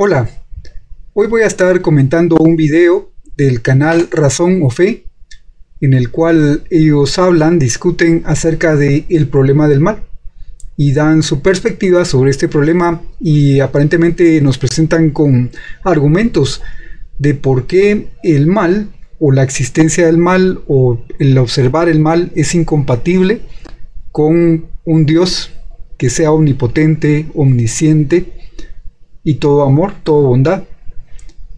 Hola, hoy voy a estar comentando un video del canal Razón o Fe, en el cual ellos discuten acerca del problema del mal y dan su perspectiva sobre este problema y aparentemente nos presentan con argumentos de por qué el mal o la existencia del mal o el observar el mal es incompatible con un Dios que sea omnipotente, omnisciente y todo amor, todo bondad.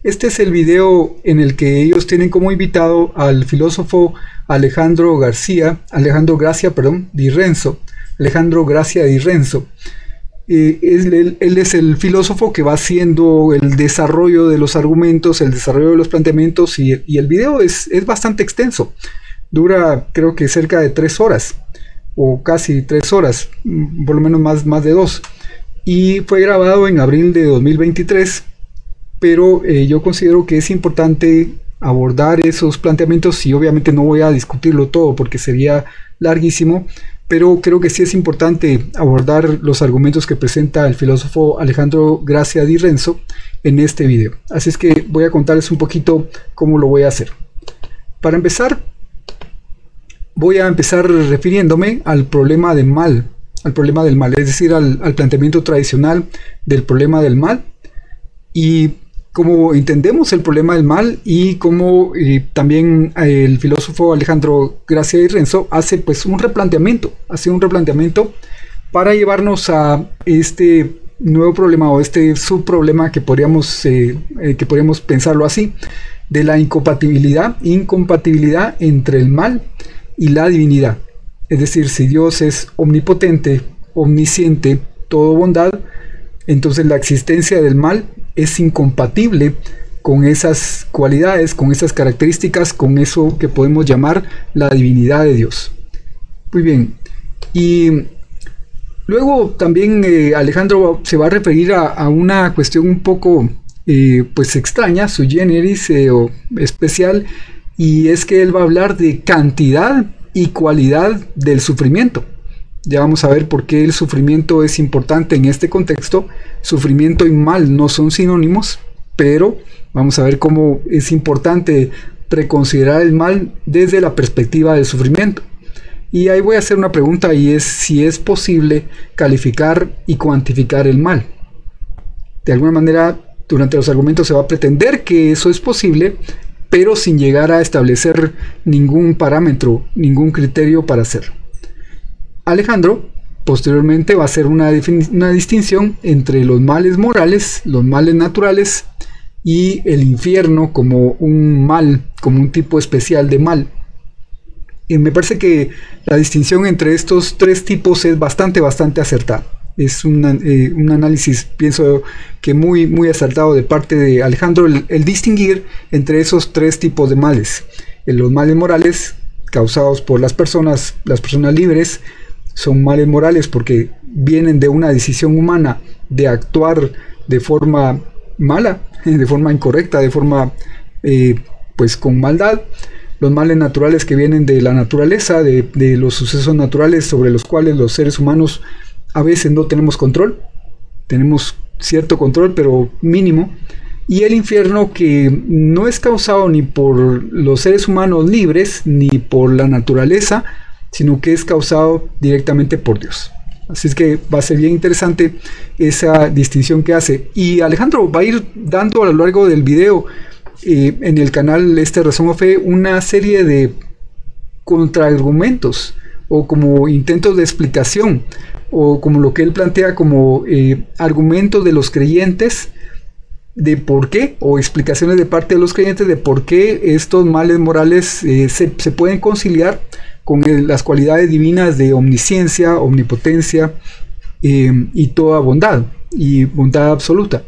Este es el video en el que ellos tienen como invitado al filósofo Alejandro Gracia Di Renzo. Él es el filósofo que va haciendo el desarrollo de los argumentos, el desarrollo de los planteamientos, y el video es bastante extenso. Dura creo que cerca de 3 horas o casi 3 horas, por lo menos más de 2, y fue grabado en abril de 2023, pero yo considero que es importante abordar esos planteamientos y obviamente no voy a discutirlo todo porque sería larguísimo, pero creo que sí es importante abordar los argumentos que presenta el filósofo Alejandro Gracia Di Renzo en este video. Así es que voy a contarles un poquito cómo lo voy a hacer. Para empezar, voy a empezar refiriéndome al problema del mal, es decir, al planteamiento tradicional del problema del mal y cómo entendemos el problema del mal y cómo también el filósofo Alejandro Gracia Di Renzo hace pues un replanteamiento para llevarnos a este nuevo problema o este subproblema que podríamos pensarlo así, de la incompatibilidad entre el mal y la divinidad. Es decir, si Dios es omnipotente, omnisciente, todo bondad, entonces la existencia del mal es incompatible con esas cualidades, con esas características, con eso que podemos llamar la divinidad de Dios. Muy bien, y luego también Alejandro se va a referir a una cuestión un poco pues extraña, sui generis o especial, y es que él va a hablar de cantidad y cualidad del sufrimiento. Ya vamos a ver por qué el sufrimiento es importante en este contexto. Sufrimiento y mal no son sinónimos, pero vamos a ver cómo es importante reconsiderar el mal desde la perspectiva del sufrimiento. Y ahí voy a hacer una pregunta, y es si es posible calificar y cuantificar el mal. De alguna manera, durante los argumentos se va a pretender que eso es posible, pero sin llegar a establecer ningún parámetro, ningún criterio para hacerlo. Alejandro posteriormente va a hacer una distinción entre los males morales, los males naturales y el infierno como un mal, como un tipo especial de mal. Y me parece que la distinción entre estos 3 tipos es bastante acertada. Es un análisis, pienso que muy acertado de parte de Alejandro, el distinguir entre esos 3 tipos de males. Los males morales causados por las personas libres son males morales porque vienen de una decisión humana de actuar de forma mala, de forma incorrecta, de forma pues con maldad. Los males naturales que vienen de la naturaleza, de los sucesos naturales sobre los cuales los seres humanos a veces no tenemos control, tenemos cierto control pero mínimo, y el infierno que no es causado ni por los seres humanos libres ni por la naturaleza, sino que es causado directamente por Dios. Así es que va a ser bien interesante esa distinción que hace, y Alejandro va a ir dando a lo largo del video en el canal Razón o Fe una serie de contraargumentos o como intentos de explicación, o como lo que él plantea como argumentos de los creyentes de por qué, o explicaciones de parte de los creyentes de por qué estos males morales se pueden conciliar con las cualidades divinas de omnisciencia, omnipotencia y toda bondad, y bondad absoluta.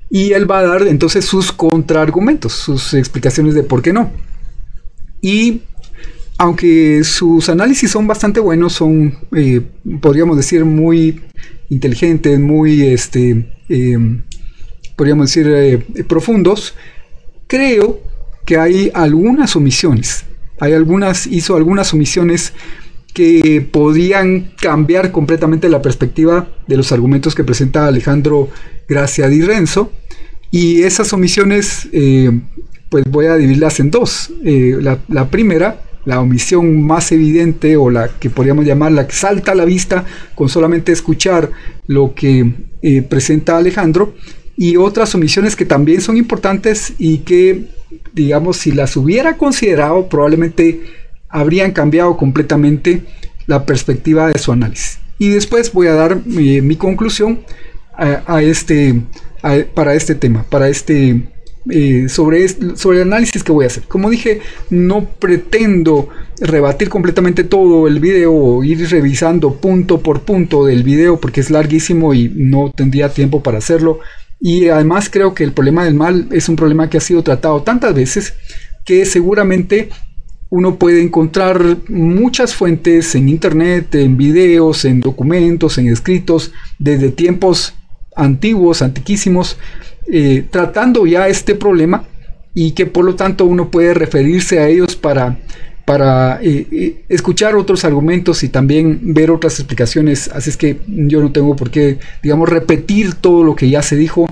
Y él va a dar entonces sus contraargumentos, sus explicaciones de por qué no. Y aunque sus análisis son bastante buenos, son, podríamos decir, muy inteligentes, muy, podríamos decir, profundos, creo que hay algunas omisiones. Hizo algunas omisiones que podían cambiar completamente la perspectiva de los argumentos que presenta Alejandro Gracia Di Renzo, Y esas omisiones, pues voy a dividirlas en dos. La primera, la omisión más evidente, o la que podríamos llamar la que salta a la vista con solamente escuchar lo que presenta Alejandro, y otras omisiones que también son importantes y que, digamos, si las hubiera considerado, probablemente habrían cambiado completamente la perspectiva de su análisis. Y después voy a dar mi conclusión para este tema, sobre el análisis que voy a hacer. Como dije, no pretendo rebatir completamente todo el video o ir revisando punto por punto del video, porque es larguísimo y no tendría tiempo para hacerlo. Y además creo que el problema del mal es un problema que ha sido tratado tantas veces que seguramente uno puede encontrar muchas fuentes en internet, en videos, en documentos, en escritos, desde tiempos antiguos, antiquísimos, tratando ya este problema, y que por lo tanto uno puede referirse a ellos para escuchar otros argumentos y también ver otras explicaciones. Así es que yo no tengo por qué, digamos, repetir todo lo que ya se dijo.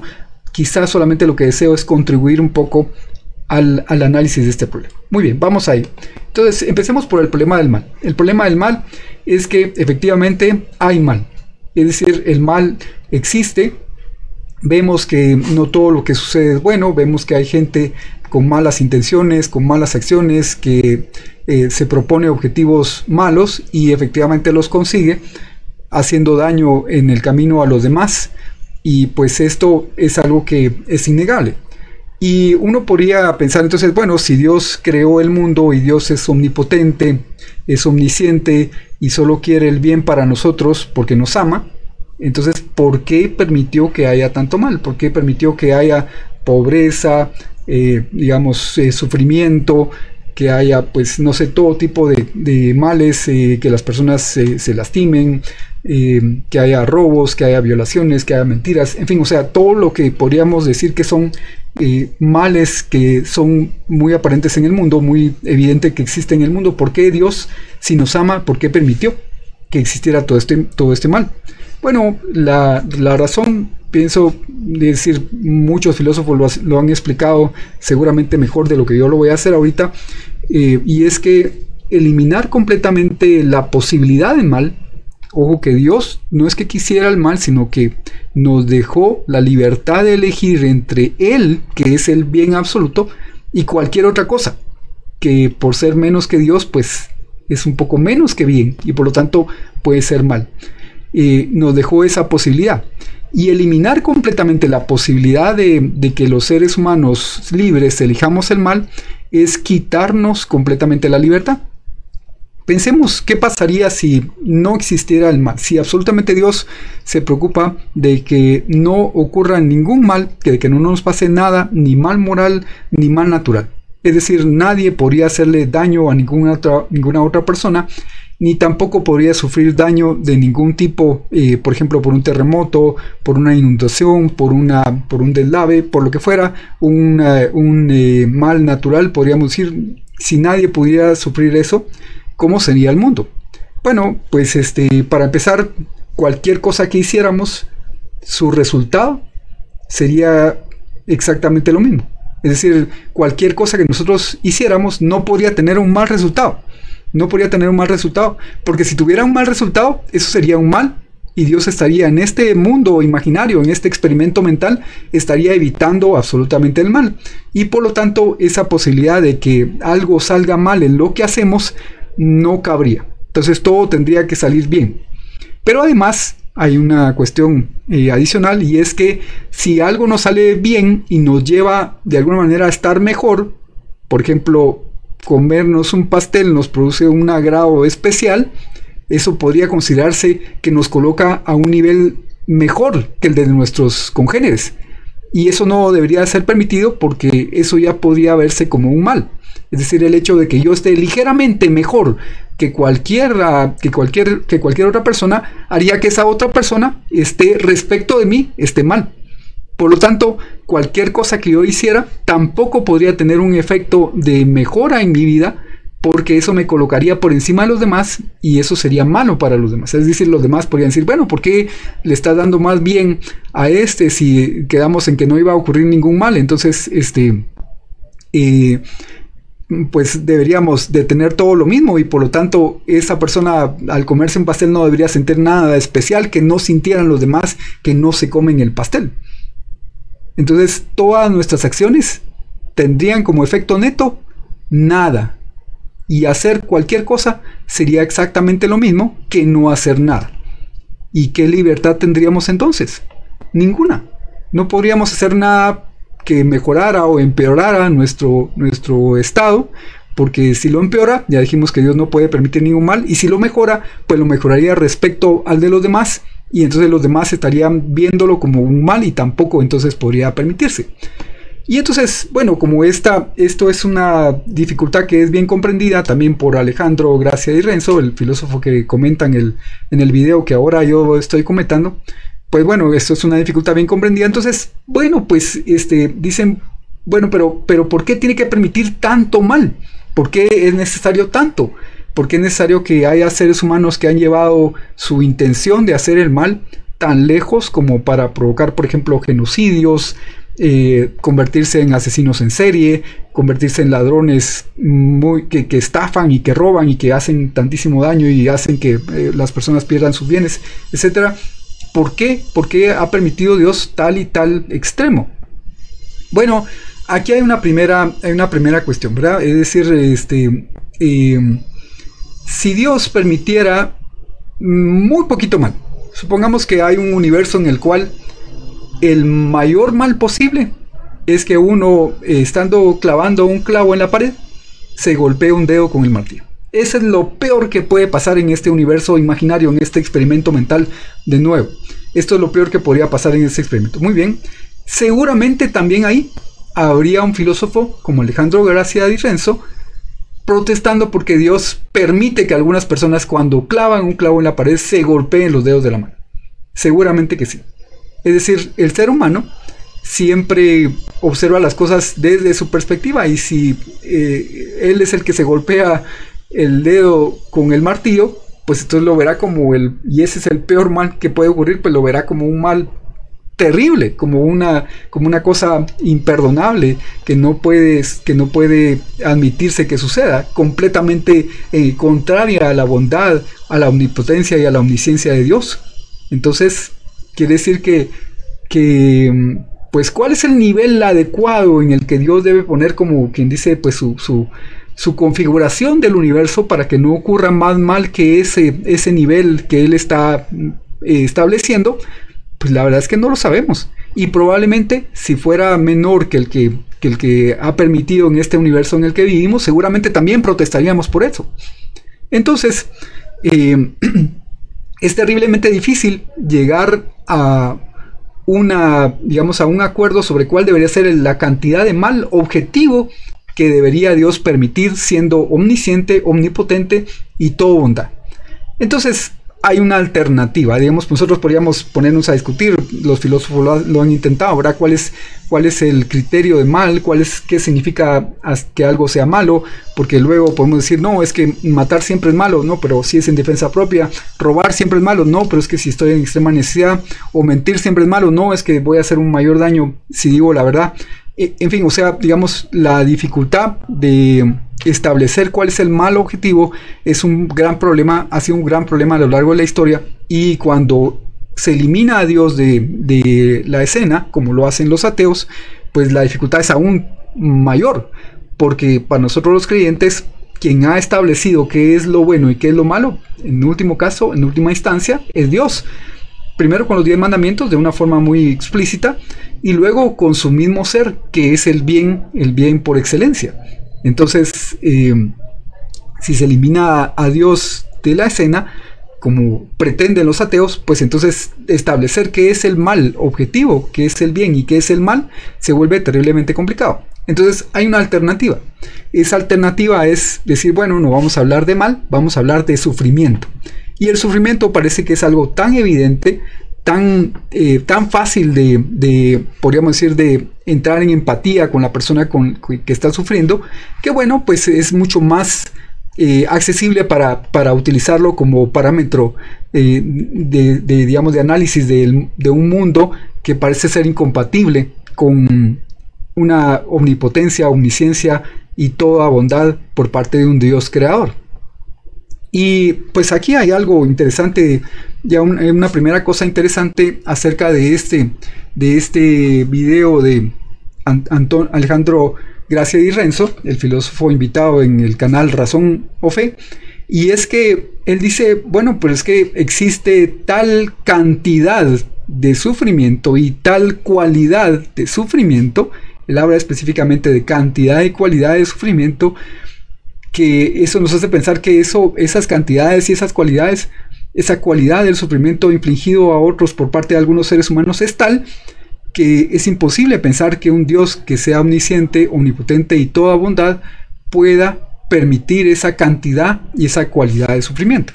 Quizás solamente lo que deseo es contribuir un poco al análisis de este problema. Muy bien, vamos ahí. Entonces, empecemos por el problema del mal. El problema del mal es que efectivamente hay mal. Es decir, el mal existe. Vemos que no todo lo que sucede es bueno. Vemos que hay gente con malas intenciones, con malas acciones, que se propone objetivos malos y efectivamente los consigue, haciendo daño en el camino a los demás. Y pues esto es algo que es innegable. Y uno podría pensar entonces, bueno, si Dios creó el mundo y Dios es omnipotente, es omnisciente y solo quiere el bien para nosotros porque nos ama, entonces ¿por qué permitió que haya tanto mal? ¿Por qué permitió que haya pobreza, sufrimiento, que haya, pues, no sé, todo tipo de males, que las personas se lastimen, que haya robos, que haya violaciones, que haya mentiras, en fin, o sea, todo lo que podríamos decir que son males que son muy aparentes en el mundo, muy evidente que existe en el mundo? ¿Por qué Dios, si nos ama, por qué permitió que existiera todo este mal? Bueno, la razón, pienso decir, muchos filósofos lo han explicado seguramente mejor de lo que yo lo voy a hacer ahorita, y es que eliminar completamente la posibilidad de mal. Ojo, que Dios no es que quisiera el mal, sino que nos dejó la libertad de elegir entre Él, que es el bien absoluto, y cualquier otra cosa, que por ser menos que Dios, pues es un poco menos que bien, y por lo tanto puede ser mal. Nos dejó esa posibilidad. Y eliminar completamente la posibilidad de que los seres humanos libres elijamos el mal es quitarnos completamente la libertad. Pensemos qué pasaría si no existiera el mal, si absolutamente Dios se preocupa de que no ocurra ningún mal, de que no nos pase nada, ni mal moral, ni mal natural. Es decir, nadie podría hacerle daño a ninguna otra persona, ni tampoco podría sufrir daño de ningún tipo, por ejemplo, por un terremoto, por una inundación, por un deslave, por lo que fuera, un mal natural, podríamos decir. Si nadie pudiera sufrir eso, ¿cómo sería el mundo? Bueno, pues para empezar, cualquier cosa que hiciéramos, su resultado sería exactamente lo mismo. Es decir, cualquier cosa que nosotros hiciéramos no podría tener un mal resultado. No podría tener un mal resultado, porque si tuviera un mal resultado, eso sería un mal, y Dios estaría en este mundo imaginario, en este experimento mental, estaría evitando absolutamente el mal. Y por lo tanto, esa posibilidad de que algo salga mal en lo que hacemos no cabría. Entonces todo tendría que salir bien. Pero además hay una cuestión adicional, y es que si algo nos sale bien y nos lleva de alguna manera a estar mejor, por ejemplo, comernos un pastel nos produce un agrado especial, eso podría considerarse que nos coloca a un nivel mejor que el de nuestros congéneres, y eso no debería ser permitido, porque eso ya podría verse como un mal. Es decir, el hecho de que yo esté ligeramente mejor que cualquier otra persona haría que esa otra persona respecto de mí esté mal. Por lo tanto, cualquier cosa que yo hiciera tampoco podría tener un efecto de mejora en mi vida, porque eso me colocaría por encima de los demás y eso sería malo para los demás. Es decir, los demás podrían decir, bueno, ¿por qué le estás dando más bien a este si quedamos en que no iba a ocurrir ningún mal? Entonces, pues deberíamos de tener todo lo mismo y por lo tanto esa persona al comerse un pastel no debería sentir nada especial que no sintieran los demás que no se comen el pastel. Entonces, todas nuestras acciones tendrían como efecto neto nada. Y hacer cualquier cosa sería exactamente lo mismo que no hacer nada. ¿Y qué libertad tendríamos entonces? Ninguna. No podríamos hacer nada que mejorara o empeorara nuestro estado, porque si lo empeora, ya dijimos que Dios no puede permitir ningún mal, y si lo mejora, pues lo mejoraría respecto al de los demás, y entonces los demás estarían viéndolo como un mal y tampoco entonces podría permitirse. Y entonces, bueno, como esto es una dificultad que es bien comprendida también por Alejandro Gracia Di Renzo, el filósofo que comenta en el video que ahora yo estoy comentando, pues bueno, esto es una dificultad bien comprendida. Entonces, bueno, pues dicen, bueno, pero ¿por qué tiene que permitir tanto mal? ¿Por qué es necesario tanto? ¿Por qué es necesario que haya seres humanos que han llevado su intención de hacer el mal tan lejos como para provocar, por ejemplo, genocidios, convertirse en asesinos en serie, convertirse en ladrones que estafan y que roban y que hacen tantísimo daño y hacen que las personas pierdan sus bienes, etcétera? ¿Por qué? ¿Por qué ha permitido Dios tal y tal extremo? Bueno, aquí hay una primera cuestión, ¿verdad? Es decir, si Dios permitiera muy poquito mal, supongamos que hay un universo en el cual el mayor mal posible es que uno, estando clavando un clavo en la pared, se golpea un dedo con el martillo. Eso es lo peor que puede pasar en este universo imaginario, en este experimento mental de nuevo. Esto es lo peor que podría pasar en este experimento. Muy bien, seguramente también ahí habría un filósofo como Alejandro Gracia Di Renzo protestando porque Dios permite que algunas personas cuando clavan un clavo en la pared se golpeen los dedos de la mano. Seguramente que sí. Es decir, el ser humano siempre observa las cosas desde su perspectiva y si él es el que se golpea el dedo con el martillo, pues entonces lo verá como y ese es el peor mal que puede ocurrir, pues lo verá como un mal terrible, como una cosa imperdonable que no puede admitirse que suceda, completamente contraria a la bondad, a la omnipotencia y a la omnisciencia de Dios. Entonces, quiere decir que pues ¿cuál es el nivel adecuado en el que Dios debe poner, como quien dice, pues su configuración del universo para que no ocurra más mal que ese nivel que Él está estableciendo? Pues la verdad es que no lo sabemos. Y probablemente si fuera menor que el que ha permitido en este universo en el que vivimos, seguramente también protestaríamos por eso. Entonces, es terriblemente difícil llegar a un acuerdo sobre cuál debería ser la cantidad de mal objetivo que debería Dios permitir, siendo omnisciente, omnipotente y todo bondad. Entonces, hay una alternativa. Digamos, nosotros podríamos ponernos a discutir, los filósofos lo han intentado, ¿verdad? ¿Cuál es el criterio de mal? ¿Qué significa que algo sea malo? Porque luego podemos decir, no, es que matar siempre es malo, no, pero si es en defensa propia. Robar siempre es malo, no, pero es que si estoy en extrema necesidad. O mentir siempre es malo, no, es que voy a hacer un mayor daño si digo la verdad. En fin, o sea, digamos, la dificultad de establecer cuál es el mal objetivo es un gran problema, ha sido un gran problema a lo largo de la historia, y cuando se elimina a Dios de la escena, como lo hacen los ateos, pues la dificultad es aún mayor, porque para nosotros los creyentes, quien ha establecido qué es lo bueno y qué es lo malo, en último caso, en última instancia, es Dios. Primero con los 10 mandamientos de una forma muy explícita, y luego con su mismo ser, que es el bien por excelencia. Entonces, si se elimina a Dios de la escena, como pretenden los ateos, pues entonces establecer qué es el mal objetivo, qué es el bien y qué es el mal, se vuelve terriblemente complicado. Entonces hay una alternativa. Esa alternativa es decir, bueno, no vamos a hablar de mal, vamos a hablar de sufrimiento. Y el sufrimiento parece que es algo tan evidente, tan fácil podríamos decir, de entrar en empatía con la persona que está sufriendo, que bueno, pues es mucho más accesible para utilizarlo como parámetro digamos, de análisis de un mundo que parece ser incompatible con una omnipotencia, omnisciencia y toda bondad por parte de un Dios creador. Y pues aquí hay algo interesante, ya una primera cosa interesante acerca de este video de Alejandro Gracia Di Renzo, el filósofo invitado en el canal Razón o Fe, y es que él dice, bueno, pero es que existe tal cantidad de sufrimiento y tal cualidad de sufrimiento, él habla específicamente de cantidad y cualidad de sufrimiento, que eso nos hace pensar que esas cantidades y esas cualidades, esa cualidad del sufrimiento infligido a otros por parte de algunos seres humanos es tal que es imposible pensar que un Dios que sea omnisciente, omnipotente y toda bondad pueda permitir esa cantidad y esa cualidad de sufrimiento.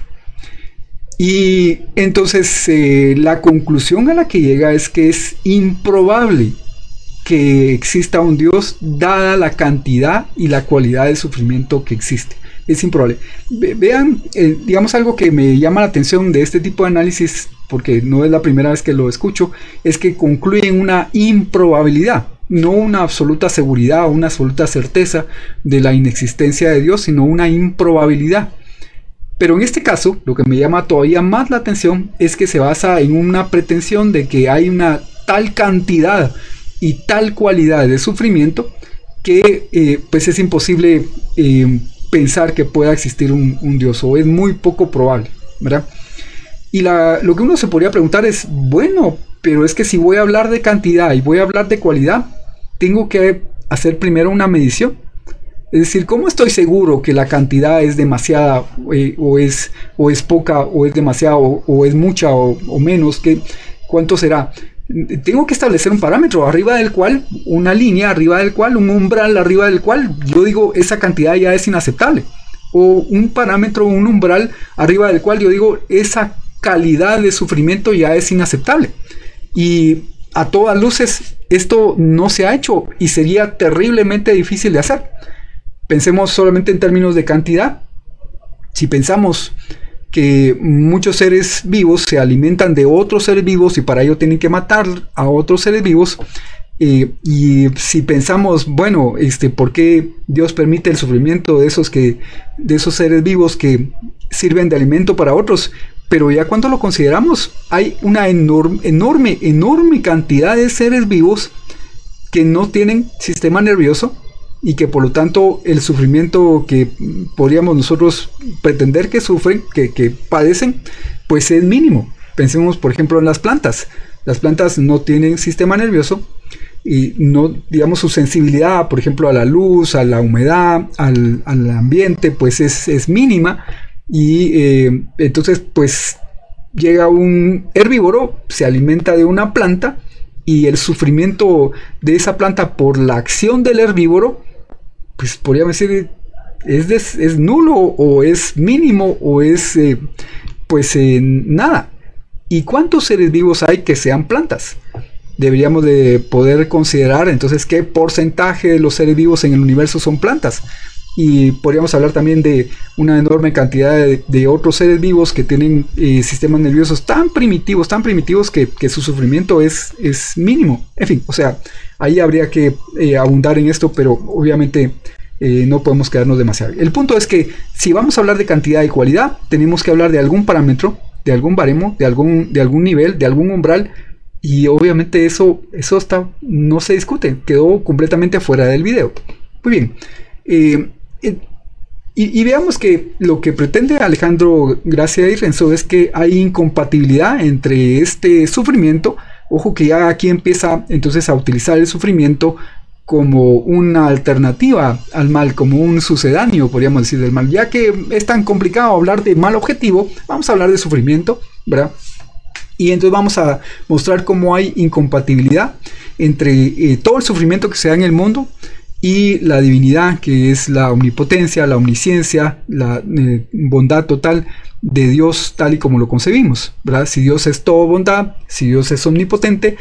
Y entonces la conclusión a la que llega es que es improbable que exista un Dios dada la cantidad y la cualidad de sufrimiento que existe. Es improbable. Vean, digamos, algo que me llama la atención de este tipo de análisis, porque no es la primera vez que lo escucho, es que concluyen una improbabilidad, no una absoluta seguridad o una absoluta certeza de la inexistencia de Dios, sino una improbabilidad. Pero en este caso, lo que me llama todavía más la atención es que se basa en una pretensión de que hay una tal cantidad y tal cualidad de sufrimiento que pues es imposible pensar que pueda existir un Dios, o es muy poco probable, ¿verdad? Y lo que uno se podría preguntar es, bueno, pero es que si voy a hablar de cantidad y voy a hablar de cualidad, tengo que hacer primero una medición. Es decir, ¿cómo estoy seguro que la cantidad es demasiada o es poca, o es demasiada o es mucha o menos? ¿Cuánto será? Tengo que establecer un parámetro arriba del cual, una línea arriba del cual, un umbral arriba del cual yo digo esa cantidad ya es inaceptable, o un parámetro, un umbral arriba del cual yo digo esa calidad de sufrimiento ya es inaceptable. Y a todas luces esto no se ha hecho y sería terriblemente difícil de hacer. Pensemos solamente en términos de cantidad. Si pensamos que muchos seres vivos se alimentan de otros seres vivos y para ello tienen que matar a otros seres vivos, y si pensamos, bueno, ¿por qué Dios permite el sufrimiento de esos seres vivos que sirven de alimento para otros? Pero ya cuando lo consideramos, hay una enorme cantidad de seres vivos que no tienen sistema nervioso y que por lo tanto el sufrimiento que podríamos nosotros pretender que sufren, que padecen, pues es mínimo. Pensemos por ejemplo en las plantas. Las plantas no tienen sistema nervioso y no, digamos, su sensibilidad, por ejemplo, a la luz, a la humedad, al ambiente, pues es mínima. Y entonces pues llega un herbívoro, se alimenta de una planta y el sufrimiento de esa planta por la acción del herbívoro, pues podríamos decir es nulo o es mínimo o es nada. ¿Y cuántos seres vivos hay que sean plantas? Deberíamos de poder considerar entonces qué porcentaje de los seres vivos en el universo son plantas. Y podríamos hablar también de una enorme cantidad de otros seres vivos que tienen sistemas nerviosos tan primitivos que su sufrimiento es mínimo. En fin, o sea, ahí habría que abundar en esto, pero obviamente no podemos quedarnos demasiado. El punto es que si vamos a hablar de cantidad y cualidad, tenemos que hablar de algún parámetro, de algún baremo, de algún nivel, de algún umbral, y obviamente eso no se discute, quedó completamente fuera del video. Muy bien. Y veamos que lo que pretende Alejandro Gracia Di Renzo es que hay incompatibilidad entre este sufrimiento. Ojo que ya aquí empieza entonces a utilizar el sufrimiento como una alternativa al mal, como un sucedáneo, podríamos decir, del mal. Ya que es tan complicado hablar de mal objetivo, vamos a hablar de sufrimiento, ¿verdad? Y entonces vamos a mostrar cómo hay incompatibilidad entre todo el sufrimiento que se da en el mundo y la divinidad, que es la omnipotencia, la omnisciencia, la bondad total de Dios tal y como lo concebimos, ¿verdad? Si Dios es todo bondad, si Dios es omnipotente,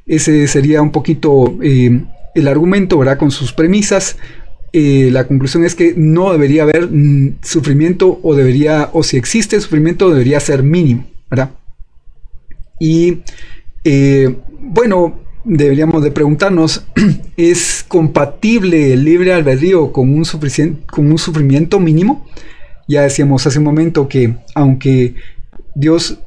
ese sería un poquito el argumento, ¿verdad? Con sus premisas. la conclusión es que no debería haber sufrimiento, o si existe sufrimiento debería ser mínimo, ¿verdad? Y bueno, deberíamos de preguntarnos, ¿es compatible el libre albedrío con un sufrimiento mínimo? Ya decíamos hace un momento que aunque Dios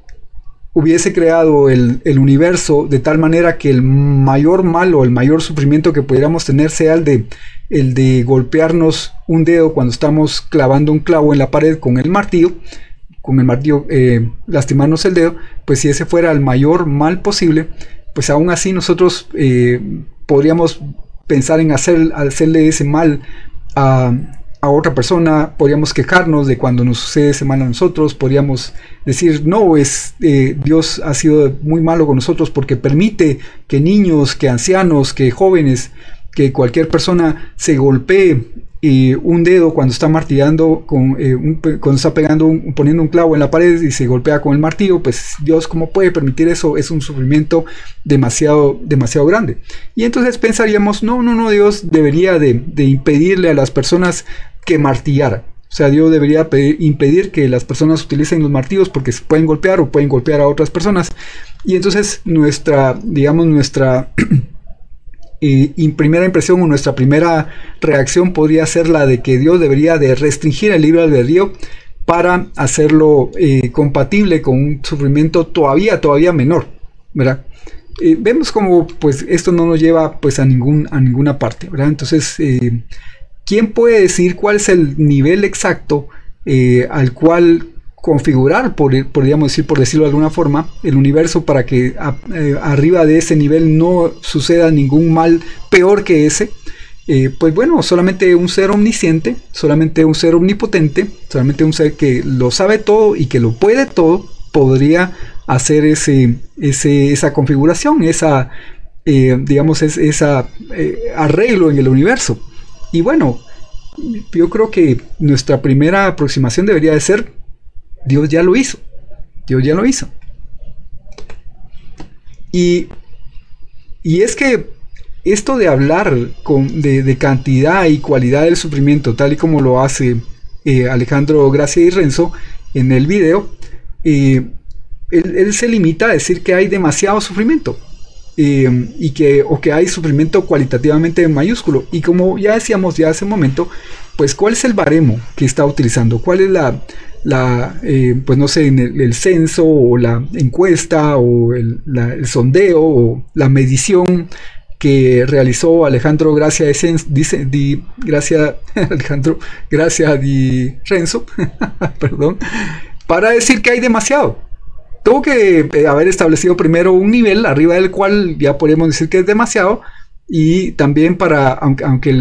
hubiese creado el universo de tal manera que el mayor mal o el mayor sufrimiento que pudiéramos tener sea el de golpearnos un dedo cuando estamos clavando un clavo en la pared con el martillo, lastimarnos el dedo, pues si ese fuera el mayor mal posible, pues aún así nosotros podríamos pensar en hacerle ese mal a otra persona, podríamos quejarnos de cuando nos sucede ese mal a nosotros, podríamos decir, no, Dios ha sido muy malo con nosotros porque permite que niños, que ancianos, que jóvenes, que cualquier persona se golpee un dedo cuando está martillando, cuando está poniendo un clavo en la pared y se golpea con el martillo. Pues Dios, ¿cómo puede permitir eso? Es un sufrimiento demasiado grande. Y entonces pensaríamos, no, Dios debería de impedirle a las personas que martillaran. O sea, Dios debería impedir que las personas utilicen los martillos porque se pueden golpear o pueden golpear a otras personas. Y entonces nuestra primera impresión o nuestra primera reacción podría ser la de que Dios debería de restringir el libre albedrío para hacerlo compatible con un sufrimiento todavía menor, ¿verdad? Vemos como pues esto no nos lleva pues a ninguna parte, ¿verdad? Entonces, ¿quién puede decir cuál es el nivel exacto al cual configurar, podríamos decir, por decirlo de alguna forma, el universo para que arriba de ese nivel no suceda ningún mal peor que ese? Pues bueno, solamente un ser omnisciente, solamente un ser omnipotente, solamente un ser que lo sabe todo y que lo puede todo, podría hacer esa configuración, arreglo en el universo. Y bueno, yo creo que nuestra primera aproximación debería de ser: Dios ya lo hizo. Dios ya lo hizo. Y es que esto de hablar de cantidad y cualidad del sufrimiento, tal y como lo hace Alejandro Gracia y Renzo en el video, él se limita a decir que hay demasiado sufrimiento. O que hay sufrimiento cualitativamente mayúsculo. Y como ya decíamos ya hace un momento, pues ¿cuál es el baremo que está utilizando? ¿Cuál es pues no sé, el censo o la encuesta o el sondeo o la medición que realizó Alejandro Gracia di Renzo perdón, para decir que hay demasiado? Tuvo que haber establecido primero un nivel arriba del cual ya podemos decir que es demasiado, y también aunque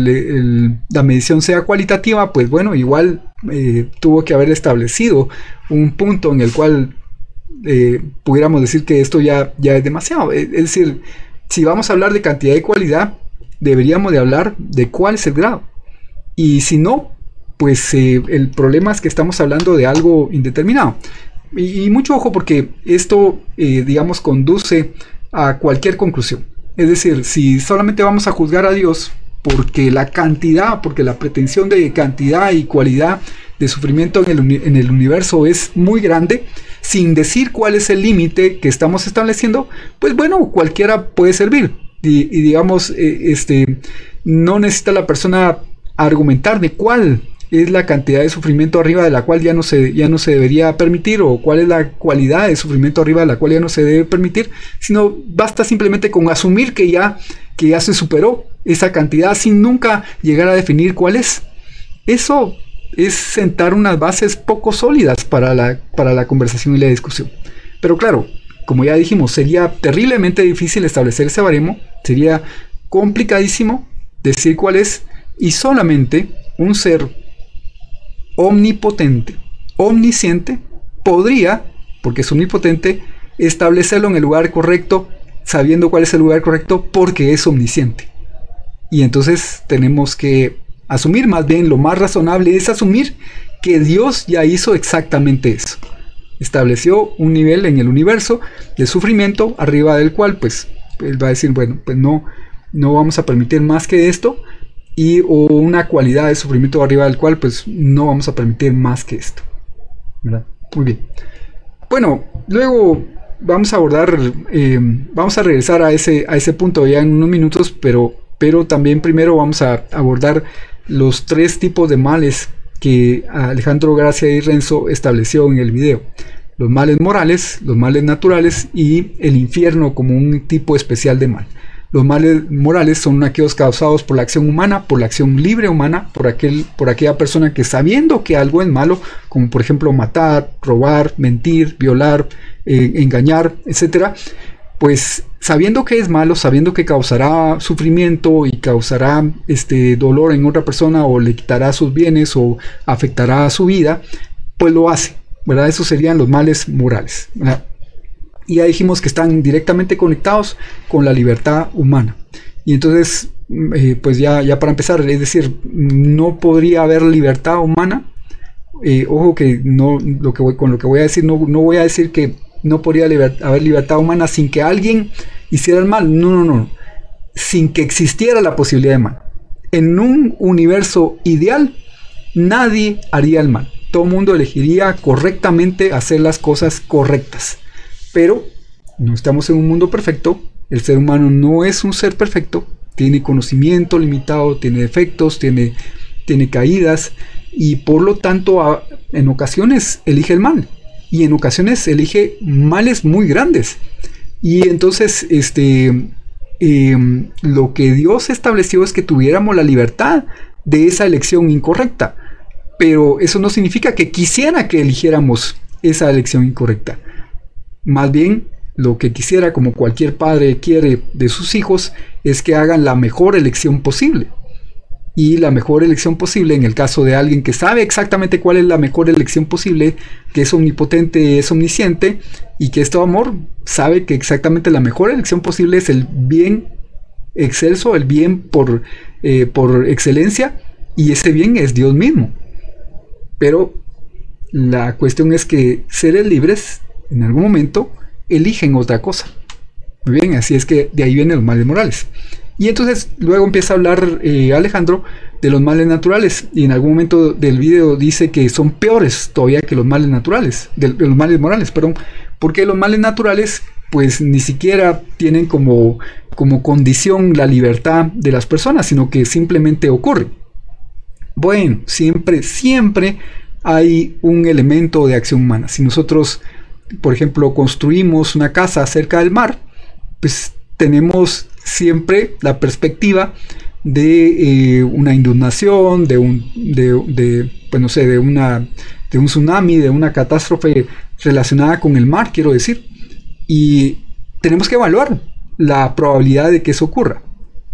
la medición sea cualitativa, pues bueno, igual tuvo que haber establecido un punto en el cual pudiéramos decir que esto ya es demasiado. Es decir, si vamos a hablar de cantidad y cualidad, deberíamos de hablar de cuál es el grado. Y si no, pues el problema es que estamos hablando de algo indeterminado. Y mucho ojo, porque esto, digamos, conduce a cualquier conclusión. Es decir, si solamente vamos a juzgar a Dios porque la pretensión de cantidad y cualidad de sufrimiento en el universo es muy grande, sin decir cuál es el límite que estamos estableciendo, pues bueno, cualquiera puede servir. Y digamos, no necesita la persona argumentar de cuál es la cantidad de sufrimiento arriba de la cual ya no se debería permitir, o cuál es la cualidad de sufrimiento arriba de la cual ya no se debe permitir, sino basta simplemente con asumir que ya se superó esa cantidad sin nunca llegar a definir cuál es. Eso es sentar unas bases poco sólidas para la conversación y la discusión. Pero claro, como ya dijimos, sería terriblemente difícil establecer ese baremo, sería complicadísimo decir cuál es, y solamente un ser omnipotente, omnisciente, podría, porque es omnipotente, establecerlo en el lugar correcto, sabiendo cuál es el lugar correcto, porque es omnisciente. Y entonces tenemos que asumir, más bien lo más razonable es asumir que Dios ya hizo exactamente eso. Estableció un nivel en el universo de sufrimiento arriba del cual pues él va a decir, bueno, pues no vamos a permitir más que esto. o una cualidad de sufrimiento arriba del cual pues no vamos a permitir más que esto, ¿verdad? Muy bien. Bueno, luego vamos a abordar, vamos a regresar a ese punto ya en unos minutos, pero también primero vamos a abordar los 3 tipos de males que Alejandro Gracia y Renzo estableció en el video: los males morales, los males naturales y el infierno como un tipo especial de mal. Los males morales son aquellos causados por la acción humana, por la acción libre humana, por aquella persona que, sabiendo que algo es malo, como por ejemplo matar, robar, mentir, violar, engañar, etcétera, pues sabiendo que es malo, sabiendo que causará sufrimiento y causará dolor en otra persona, o le quitará sus bienes o afectará su vida, pues lo hace, ¿verdad? Esos serían los males morales, ¿verdad? Y ya dijimos que están directamente conectados con la libertad humana. Y entonces, pues ya para empezar, es decir, no podría haber libertad humana. Ojo que con lo que voy a decir, no voy a decir que no podría haber libertad humana sin que alguien hiciera el mal. No. Sin que existiera la posibilidad de mal. En un universo ideal, nadie haría el mal. Todo el mundo elegiría correctamente hacer las cosas correctas. Pero no estamos en un mundo perfecto. El ser humano no es un ser perfecto. Tiene conocimiento limitado, tiene defectos, tiene caídas, y por lo tanto en ocasiones elige el mal, y en ocasiones elige males muy grandes. Y entonces lo que Dios estableció es que tuviéramos la libertad de esa elección incorrecta, pero eso no significa que quisiera que eligiéramos esa elección incorrecta. Más bien, lo que quisiera, como cualquier padre quiere de sus hijos, es que hagan la mejor elección posible. Y la mejor elección posible, en el caso de alguien que sabe exactamente cuál es la mejor elección posible, que es omnipotente, es omnisciente, y que es todo amor, sabe que exactamente la mejor elección posible es el bien excelso, el bien por excelencia, y ese bien es Dios mismo. Pero la cuestión es que seres libres en algún momento eligen otra cosa. Muy bien, así es que de ahí vienen los males morales. Y entonces luego empieza a hablar Alejandro de los males naturales, y en algún momento del video dice que son peores todavía que los males naturales, de los males morales, perdón, porque los males naturales pues ni siquiera tienen como condición la libertad de las personas, sino que simplemente ocurre. Bueno, siempre hay un elemento de acción humana. Si nosotros, por ejemplo, construimos una casa cerca del mar, pues tenemos siempre la perspectiva de una inundación, de un tsunami, de una catástrofe relacionada con el mar, quiero decir, y tenemos que evaluar la probabilidad de que eso ocurra,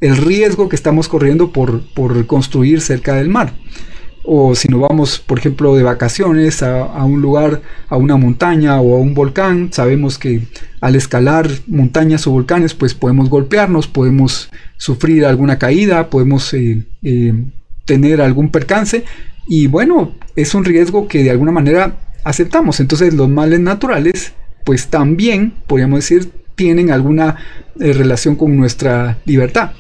el riesgo que estamos corriendo por construir cerca del mar. O si nos vamos, por ejemplo, de vacaciones a un lugar, a una montaña o a un volcán, sabemos que al escalar montañas o volcanes, pues podemos golpearnos, podemos sufrir alguna caída, podemos tener algún percance, y bueno, es un riesgo que de alguna manera aceptamos. Entonces los males naturales, pues también, podríamos decir, tienen alguna relación con nuestra libertad.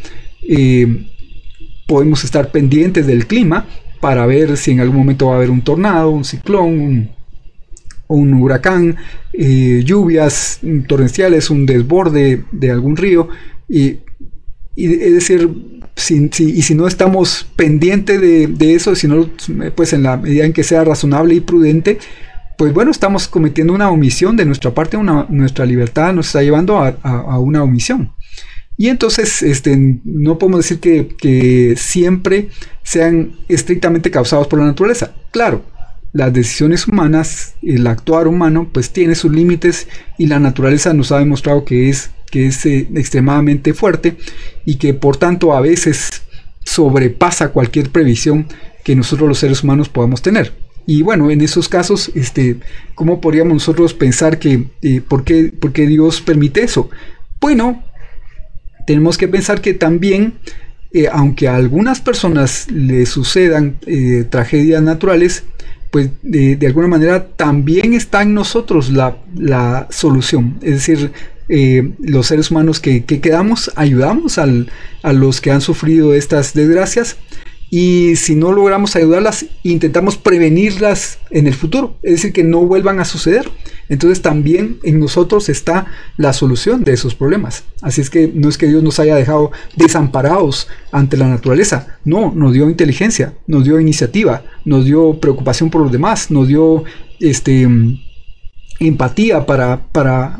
Podemos estar pendientes del clima para ver si en algún momento va a haber un tornado, un ciclón, un huracán, lluvias torrenciales, un desborde de algún río, y es decir, si no estamos pendientes de eso, si no, pues en la medida en que sea razonable y prudente, pues bueno, estamos cometiendo una omisión de nuestra parte. Nuestra libertad nos está llevando a una omisión. Y entonces no podemos decir que siempre sean estrictamente causados por la naturaleza. Claro, las decisiones humanas, el actuar humano, pues tiene sus límites, y la naturaleza nos ha demostrado que es extremadamente fuerte, y que por tanto a veces sobrepasa cualquier previsión que nosotros los seres humanos podamos tener. Y bueno, en esos casos, ¿cómo podríamos nosotros pensar que por qué Dios permite eso? Bueno, tenemos que pensar que también, aunque a algunas personas les sucedan tragedias naturales, pues de alguna manera también está en nosotros la solución. Es decir, los seres humanos que quedamos, ayudamos a los que han sufrido estas desgracias, y si no logramos ayudarlas, intentamos prevenirlas en el futuro, es decir, que no vuelvan a suceder. Entonces también en nosotros está la solución de esos problemas. Así es que no es que Dios nos haya dejado desamparados ante la naturaleza, no, nos dio inteligencia, nos dio iniciativa, nos dio preocupación por los demás, nos dio empatía para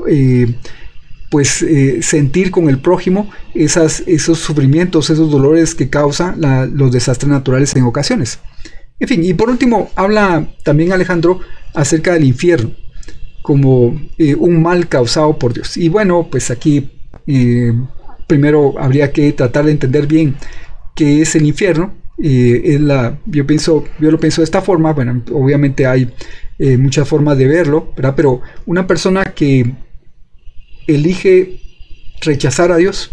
sentir con el prójimo esos sufrimientos, esos dolores que causan los desastres naturales en ocasiones. En fin, y por último habla también Alejandro acerca del infierno como un mal causado por Dios. Y bueno, pues aquí primero habría que tratar de entender bien qué es el infierno. Yo lo pienso de esta forma. Bueno, obviamente hay muchas formas de verlo, ¿verdad? Pero una persona que elige rechazar a Dios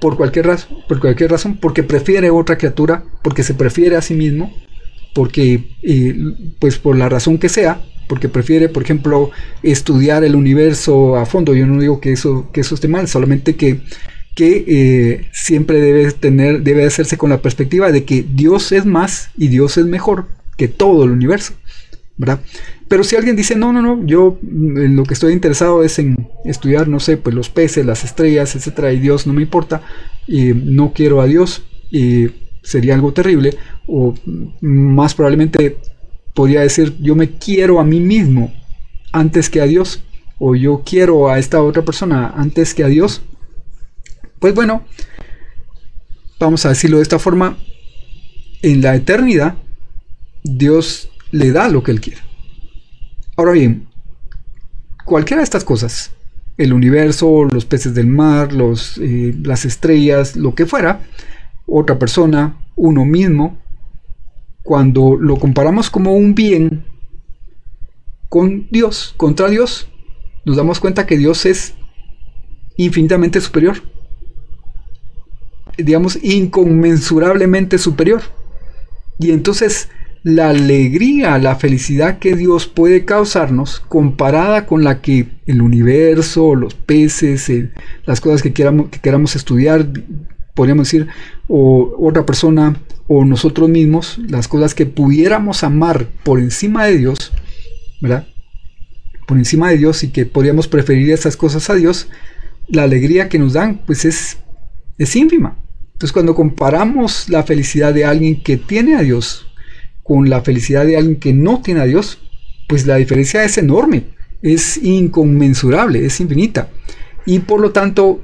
por cualquier razón, porque prefiere otra criatura, porque se prefiere a sí mismo, porque pues por la razón que sea, porque prefiere, por ejemplo, estudiar el universo a fondo. Yo no digo que eso esté mal, solamente que siempre debe hacerse con la perspectiva de que Dios es más y Dios es mejor que todo el universo, ¿verdad? Pero si alguien dice, no, yo en lo que estoy interesado es en estudiar, no sé, pues los peces, las estrellas, etcétera, y Dios no me importa, y no quiero a Dios, y sería algo terrible, o más probablemente podría decir, yo me quiero a mí mismo antes que a Dios, o yo quiero a esta otra persona antes que a Dios. Pues bueno, vamos a decirlo de esta forma, en la eternidad Dios le da lo que Él quiere. Ahora bien, cualquiera de estas cosas, el universo, los peces del mar, las estrellas, lo que fuera, otra persona, uno mismo, cuando lo comparamos como un bien con Dios, contra Dios, nos damos cuenta que Dios es infinitamente superior, digamos, inconmensurablemente superior. Y entonces la alegría, la felicidad que Dios puede causarnos, comparada con la que el universo, los peces, las cosas que queramos estudiar, podríamos decir, o otra persona, o nosotros mismos, las cosas que pudiéramos amar por encima de Dios, ¿verdad? Por encima de Dios, y que podríamos preferir esas cosas a Dios, la alegría que nos dan, pues es ínfima. Entonces, cuando comparamos la felicidad de alguien que tiene a Dios con la felicidad de alguien que no tiene a Dios, pues la diferencia es enorme, es inconmensurable, es infinita. Y por lo tanto,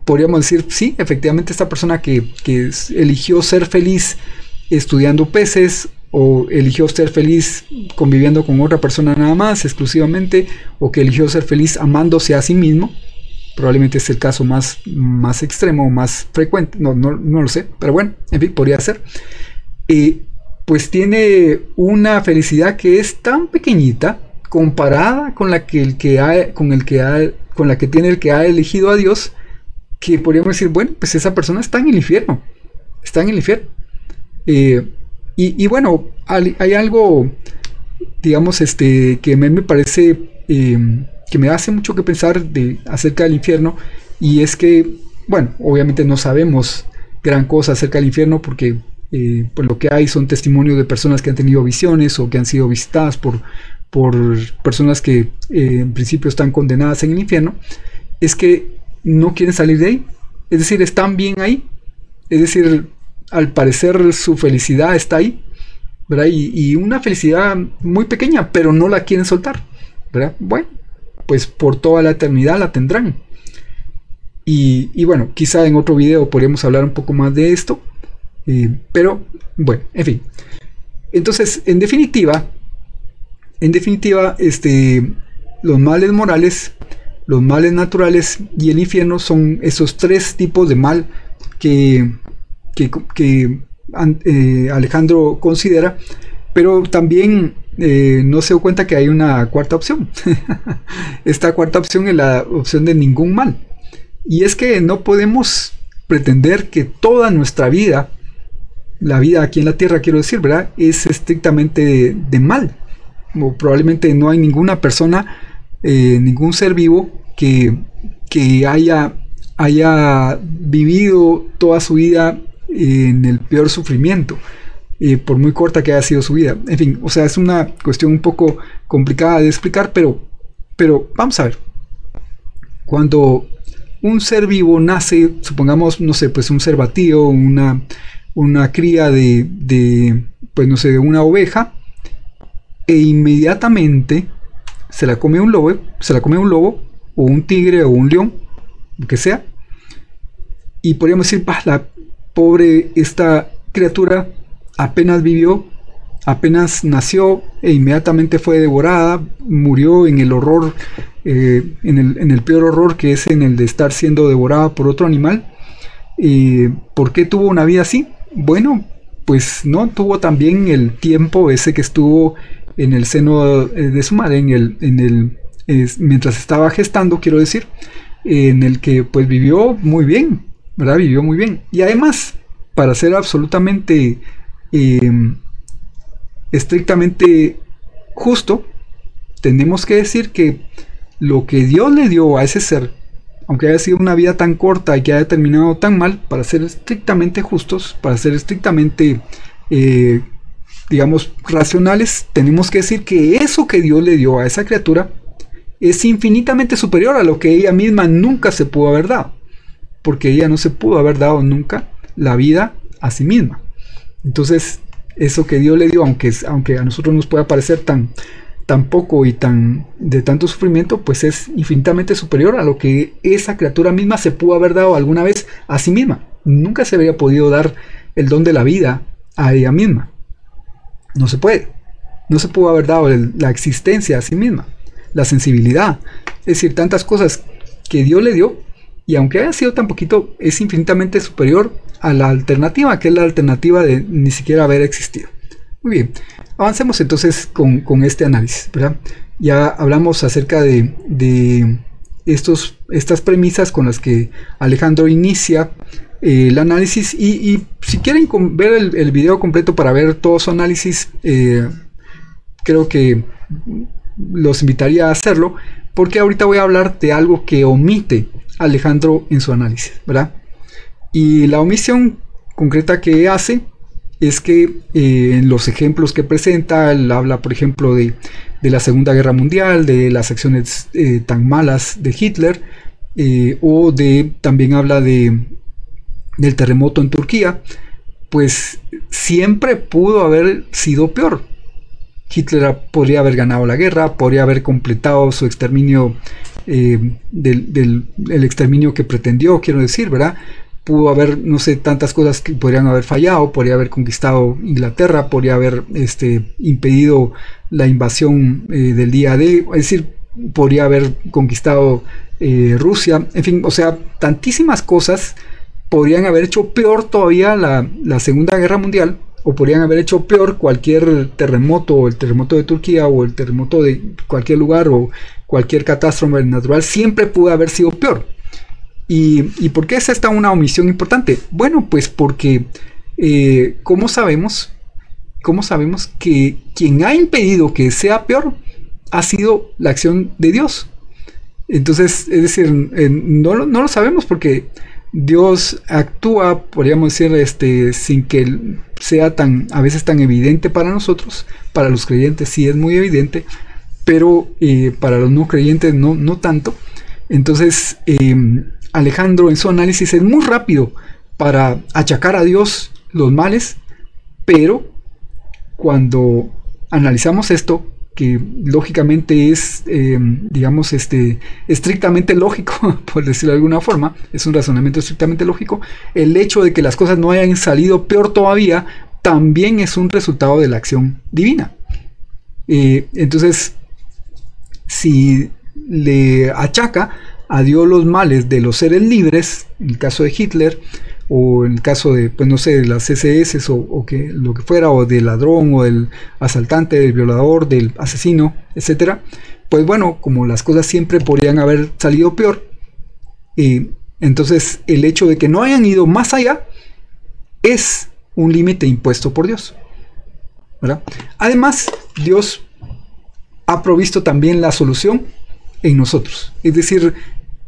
podríamos decir, sí, efectivamente esta persona que eligió ser feliz estudiando peces, o eligió ser feliz conviviendo con otra persona nada más, exclusivamente, o que eligió ser feliz amándose a sí mismo, probablemente es el caso más extremo, más frecuente, no lo sé, pero bueno, en fin, podría ser. Pues tiene una felicidad que es tan pequeñita comparada con la que tiene el que ha elegido a Dios, que podríamos decir, bueno, pues esa persona está en el infierno, y bueno, hay algo, digamos, que a mí me parece que me hace mucho que pensar acerca del infierno, y es que, bueno, obviamente no sabemos gran cosa acerca del infierno, porque pues lo que hay son testimonios de personas que han tenido visiones o que han sido visitadas por personas que en principio están condenadas en el infierno. Es que no quieren salir de ahí, es decir, están bien ahí, es decir, al parecer su felicidad está ahí, ¿verdad? Y una felicidad muy pequeña, pero no la quieren soltar, ¿verdad? Bueno, pues por toda la eternidad la tendrán. Y bueno, quizá en otro video podríamos hablar un poco más de esto, pero bueno, en fin. Entonces, en definitiva, los males morales, los males naturales y el infierno son esos tres tipos de mal que Alejandro considera, pero también no se dio cuenta que hay una cuarta opción. Esta cuarta opción es la opción de ningún mal, y es que no podemos pretender que toda nuestra vida, la vida aquí en la tierra, quiero decir, ¿verdad?, es estrictamente de mal. O probablemente no hay ninguna persona, ningún ser vivo que haya vivido toda su vida en el peor sufrimiento, por muy corta que haya sido su vida. En fin, o sea, es una cuestión un poco complicada de explicar, pero vamos a ver. Cuando un ser vivo nace, supongamos, no sé, pues un cervatillo, una cría pues no sé, de una oveja, e inmediatamente se la come un lobo, o un tigre, o un león, lo que sea, y podríamos decir, la pobre, esta criatura apenas vivió, apenas nació, e inmediatamente fue devorada, murió en el horror, en el peor horror, que es en el de estar siendo devorada por otro animal. ¿Por qué tuvo una vida así? Bueno, pues no tuvo también el tiempo ese que estuvo en el seno de su madre, mientras estaba gestando, quiero decir, en el que pues vivió muy bien, ¿verdad? Vivió muy bien. Y además, para ser absolutamente estrictamente justo, tenemos que decir que lo que Dios le dio a ese ser, aunque haya sido una vida tan corta y que haya terminado tan mal, para ser estrictamente justos, para ser estrictamente digamos racionales, tenemos que decir que eso que Dios le dio a esa criatura es infinitamente superior a lo que ella misma nunca se pudo haber dado, porque ella no se pudo haber dado nunca la vida a sí misma. Entonces, eso que Dios le dio, aunque a nosotros nos pueda parecer tan poco y de tanto sufrimiento, pues es infinitamente superior a lo que esa criatura misma se pudo haber dado alguna vez a sí misma. Nunca se habría podido dar el don de la vida a ella misma. No se puede. No se pudo haber dado la existencia a sí misma, la sensibilidad, es decir, tantas cosas que Dios le dio, y aunque haya sido tan poquito, es infinitamente superior a la alternativa, que es la alternativa de ni siquiera haber existido. Muy bien, avancemos entonces con este análisis, ¿verdad? Ya hablamos acerca de estas premisas con las que Alejandro inicia el análisis, y si quieren ver el video completo para ver todo su análisis, creo que los invitaría a hacerlo, porque ahorita voy a hablar de algo que omite Alejandro en su análisis, ¿verdad? Y la omisión concreta que hace es que en los ejemplos que presenta, él habla, por ejemplo, de la Segunda Guerra Mundial, de las acciones tan malas de Hitler, también habla del terremoto en Turquía. Pues siempre pudo haber sido peor. Hitler podría haber ganado la guerra, podría haber completado su exterminio, el exterminio que pretendió, quiero decir, ¿verdad? Pudo haber, no sé, tantas cosas que podrían haber fallado, podría haber conquistado Inglaterra, podría haber impedido la invasión del día D, es decir, podría haber conquistado Rusia, en fin, o sea, tantísimas cosas podrían haber hecho peor todavía la Segunda Guerra Mundial, o podrían haber hecho peor cualquier terremoto, o el terremoto de Turquía, o el terremoto de cualquier lugar, o cualquier catástrofe natural, siempre pudo haber sido peor. ¿Y por qué es esta una omisión importante? Bueno, pues porque ¿cómo sabemos que quien ha impedido que sea peor ha sido la acción de Dios? Entonces, es decir, no lo sabemos, porque Dios actúa, podríamos decir, sin que sea a veces tan evidente para nosotros. Para los creyentes sí es muy evidente, pero para los no creyentes no tanto. Entonces, Alejandro en su análisis es muy rápido para achacar a Dios los males, pero cuando analizamos esto, que lógicamente es, digamos, estrictamente lógico, por decirlo de alguna forma, es un razonamiento estrictamente lógico, el hecho de que las cosas no hayan salido peor todavía, también es un resultado de la acción divina. Entonces, si le achaca a Dios los males de los seres libres, en el caso de Hitler, o en el caso de, pues no sé, de las SS o que lo que fuera, o del ladrón, o del asaltante, del violador, del asesino, etcétera, pues bueno, como las cosas siempre podrían haber salido peor, entonces el hecho de que no hayan ido más allá es un límite impuesto por Dios, ¿verdad? Además, Dios ha provisto también la solución en nosotros, es decir,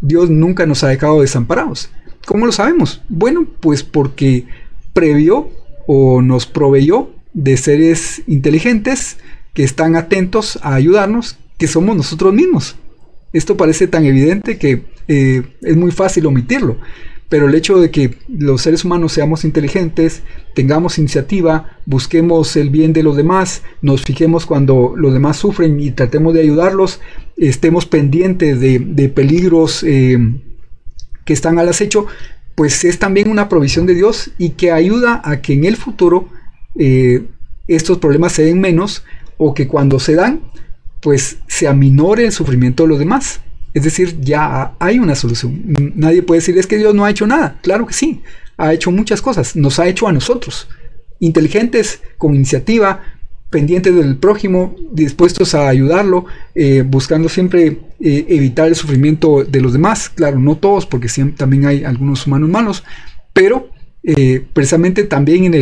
Dios nunca nos ha dejado desamparados. ¿Cómo lo sabemos? Bueno, pues porque previó o nos proveyó de seres inteligentes que están atentos a ayudarnos, que somos nosotros mismos. Esto parece tan evidente que es muy fácil omitirlo, pero el hecho de que los seres humanos seamos inteligentes, tengamos iniciativa, busquemos el bien de los demás, nos fijemos cuando los demás sufren y tratemos de ayudarlos, estemos pendientes de peligros que están al acecho, pues es también una provisión de Dios y que ayuda a que en el futuro estos problemas se den menos, o que cuando se dan, pues se aminore el sufrimiento de los demás. Es decir, ya hay una solución. Nadie puede decir, es que Dios no ha hecho nada. Claro que sí, ha hecho muchas cosas. Nos ha hecho a nosotros, inteligentes, con iniciativa, pendientes del prójimo, dispuestos a ayudarlo, buscando siempre evitar el sufrimiento de los demás. Claro, no todos, porque siempre, también hay algunos humanos malos, pero precisamente también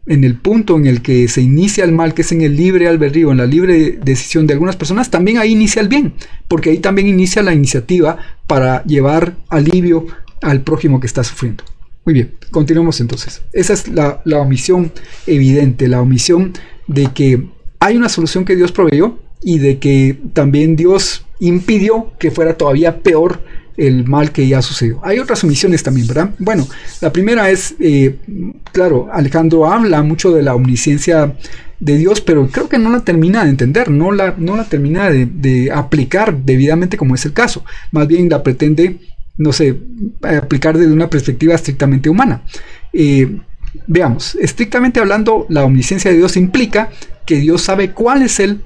en el punto en el que se inicia el mal, que es en el libre albedrío, en la libre decisión de algunas personas, también ahí inicia el bien, porque ahí también inicia la iniciativa para llevar alivio al prójimo que está sufriendo. Muy bien, continuemos entonces. Esa es la omisión evidente, la omisión de que hay una solución que Dios proveyó y de que también Dios impidió que fuera todavía peor el mal que ya sucedió. Hay otras omisiones también, ¿verdad? Bueno, la primera es, claro, Alejandro habla mucho de la omnisciencia de Dios, pero creo que no la termina de entender, no la termina de aplicar debidamente, como es el caso. Más bien la pretende, no sé, aplicar desde una perspectiva estrictamente humana. Veamos, estrictamente hablando, la omnisciencia de Dios implica que Dios sabe cuál es el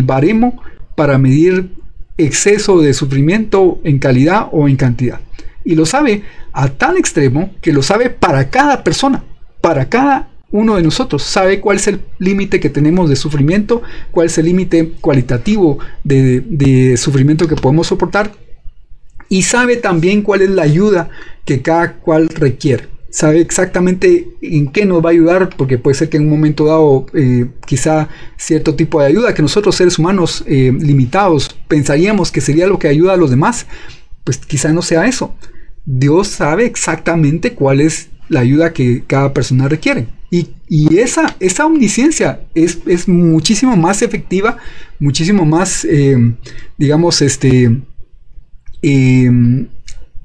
baremo para medir exceso de sufrimiento en calidad o en cantidad, y lo sabe a tal extremo que lo sabe para cada persona, para cada uno de nosotros. Sabe cuál es el límite que tenemos de sufrimiento, cuál es el límite cualitativo de sufrimiento que podemos soportar, y sabe también cuál es la ayuda que cada cual requiere. Sabe exactamente en qué nos va a ayudar, porque puede ser que en un momento dado quizá cierto tipo de ayuda que nosotros seres humanos limitados pensaríamos que sería lo que ayuda a los demás, pues quizá no sea eso. Dios sabe exactamente cuál es la ayuda que cada persona requiere, y esa omnisciencia es muchísimo más efectiva, muchísimo más digamos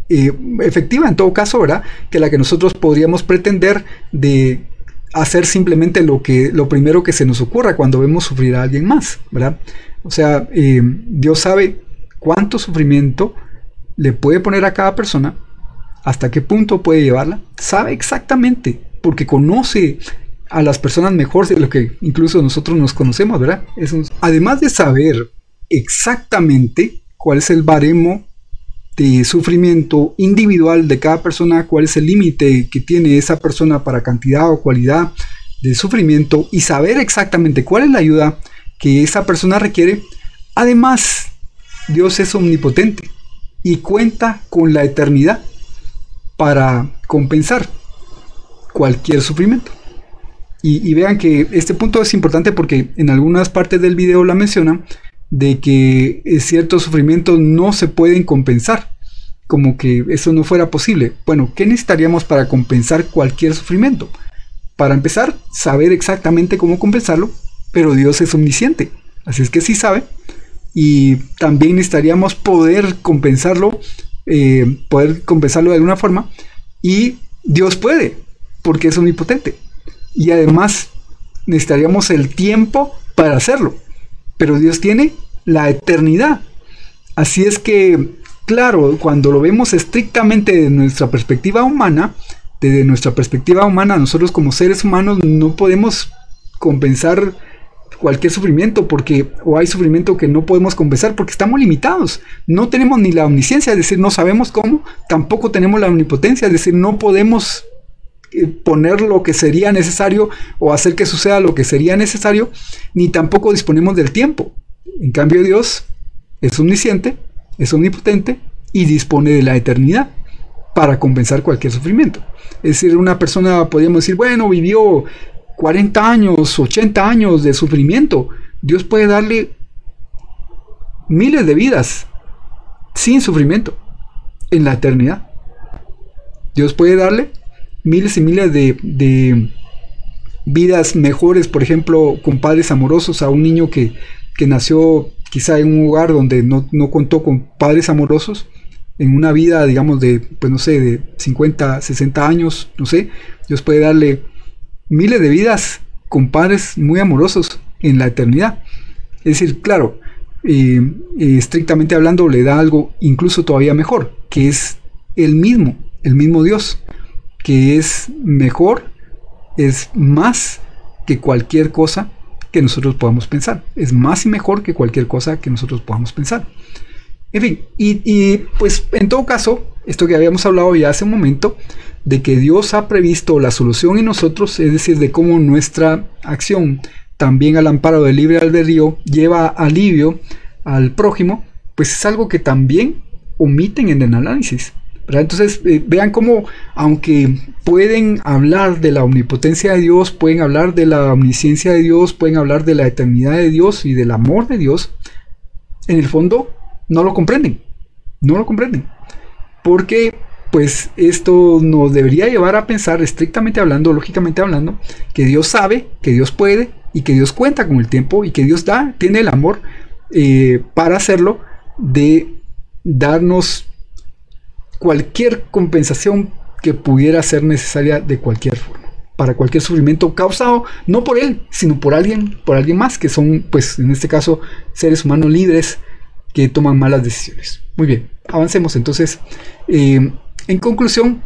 efectiva en todo caso, ¿verdad?, que la que nosotros podríamos pretender de hacer simplemente lo primero que se nos ocurra cuando vemos sufrir a alguien más, ¿verdad? O sea, Dios sabe cuánto sufrimiento le puede poner a cada persona, hasta qué punto puede llevarla, sabe exactamente, porque conoce a las personas mejor de lo que incluso nosotros nos conocemos, ¿verdad? Además de saber exactamente cuál es el baremo de sufrimiento individual de cada persona, cuál es el límite que tiene esa persona para cantidad o cualidad de sufrimiento, y saber exactamente cuál es la ayuda que esa persona requiere, además Dios es omnipotente y cuenta con la eternidad para compensar cualquier sufrimiento. Y vean que este punto es importante porque en algunas partes del video la mencionan, de que ciertos sufrimientos no se pueden compensar, como que eso no fuera posible. Bueno, ¿qué necesitaríamos para compensar cualquier sufrimiento? Para empezar, saber exactamente cómo compensarlo, pero Dios es omnisciente, así es que sí sabe, y también necesitaríamos poder compensarlo de alguna forma, y Dios puede, porque es omnipotente, y además necesitaríamos el tiempo para hacerlo, pero Dios tiene la eternidad. Así es que, claro, cuando lo vemos estrictamente desde nuestra perspectiva humana, nosotros como seres humanos no podemos compensar cualquier sufrimiento, o hay sufrimiento que no podemos compensar porque estamos limitados. No tenemos ni la omnisciencia, es decir, no sabemos cómo, tampoco tenemos la omnipotencia, es decir, no podemos poner lo que sería necesario o hacer que suceda lo que sería necesario, ni tampoco disponemos del tiempo. En cambio, Dios es omnisciente, es omnipotente y dispone de la eternidad para compensar cualquier sufrimiento. Es decir, una persona, podríamos decir, bueno, vivió 40 años, 80 años de sufrimiento. Dios puede darle miles de vidas sin sufrimiento en la eternidad. Dios puede darle miles y miles de vidas mejores, por ejemplo, con padres amorosos, a un niño que nació quizá en un hogar donde no contó con padres amorosos, en una vida, digamos, de, pues no sé, de 50, 60 años, no sé, Dios puede darle miles de vidas con padres muy amorosos en la eternidad. Es decir, claro, estrictamente hablando, le da algo incluso todavía mejor, que es el mismo Dios, que es mejor, es más que cualquier cosa que nosotros podamos pensar, es más y mejor que cualquier cosa que nosotros podamos pensar. En fin, y pues en todo caso, esto que habíamos hablado ya hace un momento, de que Dios ha previsto la solución en nosotros, es decir, de cómo nuestra acción, también al amparo del libre albedrío, lleva alivio al prójimo, pues es algo que también omiten en el análisis, ¿verdad? Entonces vean cómo, aunque pueden hablar de la omnipotencia de Dios, pueden hablar de la omnisciencia de Dios, pueden hablar de la eternidad de Dios y del amor de Dios, en el fondo no lo comprenden, porque pues esto nos debería llevar a pensar, estrictamente hablando, lógicamente hablando, que Dios sabe, que Dios puede y que Dios cuenta con el tiempo y que Dios tiene el amor para hacerlo, de darnos cualquier compensación que pudiera ser necesaria de cualquier forma, para cualquier sufrimiento causado no por Él, sino por alguien más, que son, pues en este caso, seres humanos libres que toman malas decisiones. Muy bien, avancemos entonces. En conclusión,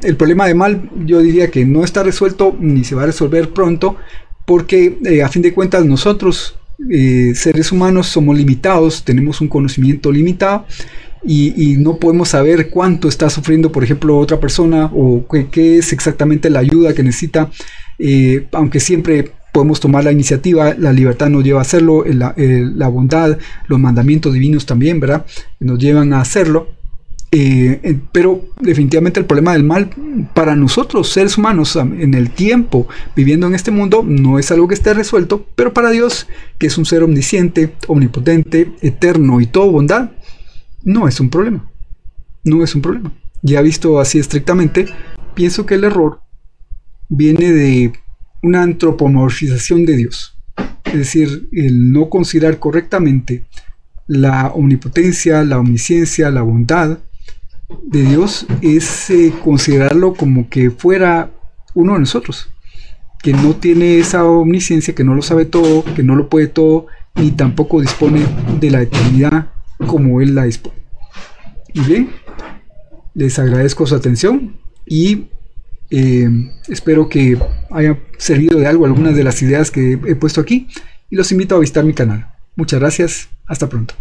el problema de mal, yo diría que no está resuelto ni se va a resolver pronto, porque a fin de cuentas nosotros, seres humanos, somos limitados, tenemos un conocimiento limitado y no podemos saber cuánto está sufriendo, por ejemplo, otra persona, o qué es exactamente la ayuda que necesita, aunque siempre podemos tomar la iniciativa, la libertad nos lleva a hacerlo, la bondad, los mandamientos divinos también, ¿verdad?, nos llevan a hacerlo. Pero definitivamente el problema del mal para nosotros, seres humanos, en el tiempo, viviendo en este mundo, no es algo que esté resuelto, pero para Dios, que es un ser omnisciente, omnipotente, eterno y todo bondad, no es un problema. Ya visto así estrictamente, pienso que el error viene de una antropomorfización de Dios, es decir, el no considerar correctamente la omnipotencia, la omnisciencia, la bondad de Dios, es considerarlo como que fuera uno de nosotros, que no tiene esa omnisciencia, que no lo sabe todo, que no lo puede todo, ni tampoco dispone de la eternidad como Él la dispone. Y bien, les agradezco su atención y espero que haya servido de algo algunas de las ideas que he puesto aquí, y los invito a visitar mi canal. Muchas gracias, hasta pronto.